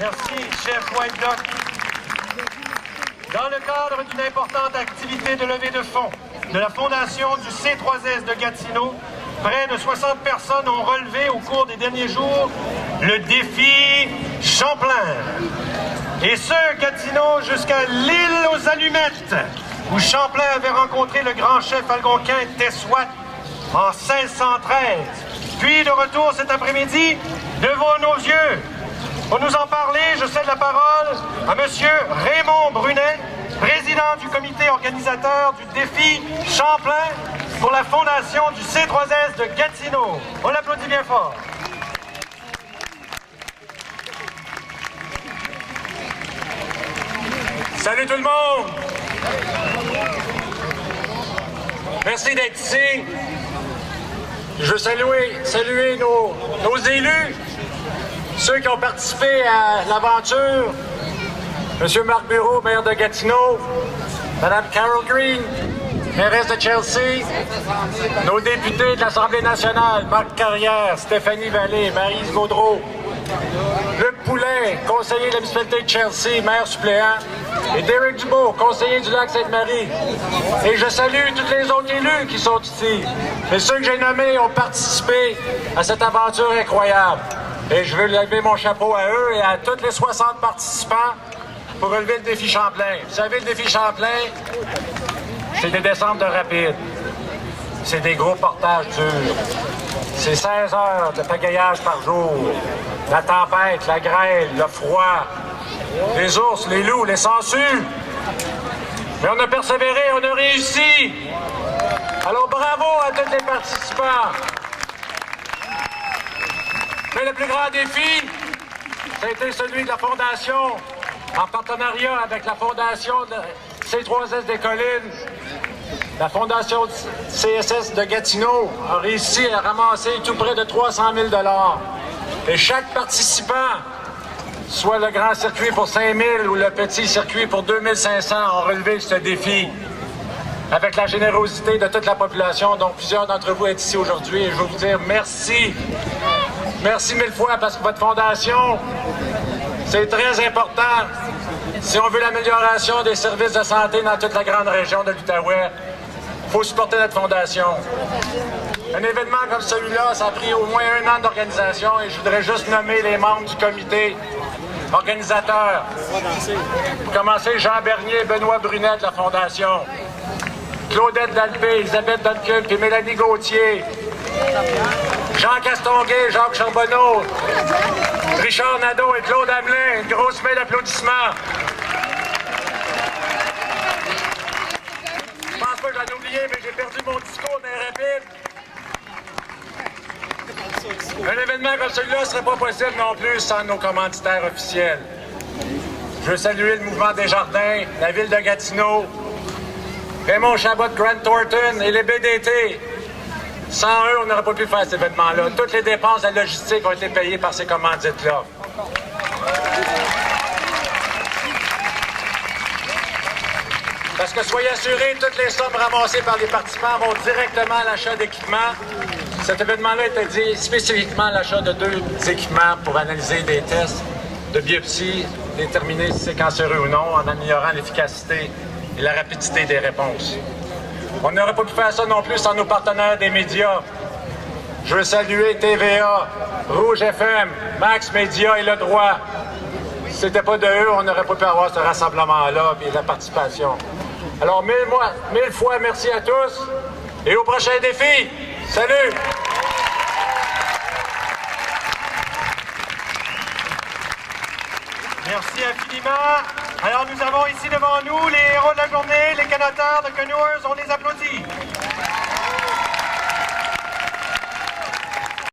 Merci, chef White Duck. Dans le cadre d'une importante activité de levée de fonds de la fondation du C3S de Gatineau, près de 60 personnes ont relevé au cours des derniers jours le défi Champlain. Et ce, Gatineau jusqu'à l'île aux Allumettes, où Champlain avait rencontré le grand chef algonquin Tessouat en 1613. Puis de retour cet après-midi, devant nos yeux. Pour nous en parler, je cède la parole à M. Raymond Brunet, président du comité organisateur du défi Champlain pour la fondation du C3S de Gatineau. On l'applaudit bien fort. Salut tout le monde! Merci d'être ici. Je veux saluer nos élus, ceux qui ont participé à l'aventure. Monsieur Marc Bureau, maire de Gatineau, Madame Carol Green, mairesse de Chelsea, nos députés de l'Assemblée nationale, Marc Carrière, Stéphanie Vallée, Maryse Gaudreau, Luc Poulin, conseiller de la municipalité de Chelsea, maire suppléant, et Derek Dubois, conseiller du Lac-Sainte-Marie. Et je salue tous les autres élus qui sont ici. Et ceux que j'ai nommés ont participé à cette aventure incroyable. Et je veux lever mon chapeau à eux et à tous les 60 participants pour relever le défi Champlain. Vous savez, le défi Champlain, c'est des descentes de rapide. C'est des gros portages durs. C'est 16 heures de pagayage par jour. La tempête, la grêle, le froid, les ours, les loups, les sangsues. Mais on a persévéré, on a réussi. Alors bravo à tous les participants. Mais le plus grand défi, ça a été celui de la Fondation, en partenariat avec la Fondation de C3S des Collines. La Fondation CSS de Gatineau a réussi à ramasser tout près de 300 000 $. Et chaque participant, soit le grand circuit pour 5 000 ou le petit circuit pour 2 500, ont relevé ce défi avec la générosité de toute la population, dont plusieurs d'entre vous êtes ici aujourd'hui. Et je veux vous dire merci. Merci mille fois parce que votre fondation, c'est très important. Si on veut l'amélioration des services de santé dans toute la grande région de l'Outaouais, il faut supporter notre fondation. Un événement comme celui-là, ça a pris au moins 1 an d'organisation et je voudrais juste nommer les membres du comité organisateur. Pour commencer, Jean Bernier, Benoît Brunet de la Fondation, Claudette Dalpé, Elisabeth Duncan et Mélanie Gauthier, Jean Castonguay, Jacques Charbonneau, Richard Nadeau et Claude Hamelin. Une grosse main d'applaudissements. Je pense pas que j'en ai oublié, mais j'ai perdu mon discours d'un rapide. Un événement comme celui-là ne serait pas possible non plus sans nos commanditaires officiels. Je veux saluer le Mouvement des Jardins, la Ville de Gatineau, Raymond Chabot de Grant Thornton et les BDT. Sans eux, on n'aurait pas pu faire cet événement-là. Toutes les dépenses de la logistique ont été payées par ces commandites-là. Parce que soyez assurés, toutes les sommes ramassées par les participants vont directement à l'achat d'équipements. Cet événement-là était dit spécifiquement à l'achat de 2 équipements pour analyser des tests de biopsie, déterminer si c'est cancéreux ou non, en améliorant l'efficacité et la rapidité des réponses. On n'aurait pas pu faire ça non plus sans nos partenaires des médias. Je veux saluer TVA, Rouge FM, Max Média et Le Droit. Si c'était pas de eux, on n'aurait pas pu avoir ce rassemblement-là et la participation. Alors, mille fois merci à tous et au prochain défi. Salut! Merci infiniment. Alors nous avons ici devant nous les héros de la journée, les canoteurs de Canoers. On les applaudit.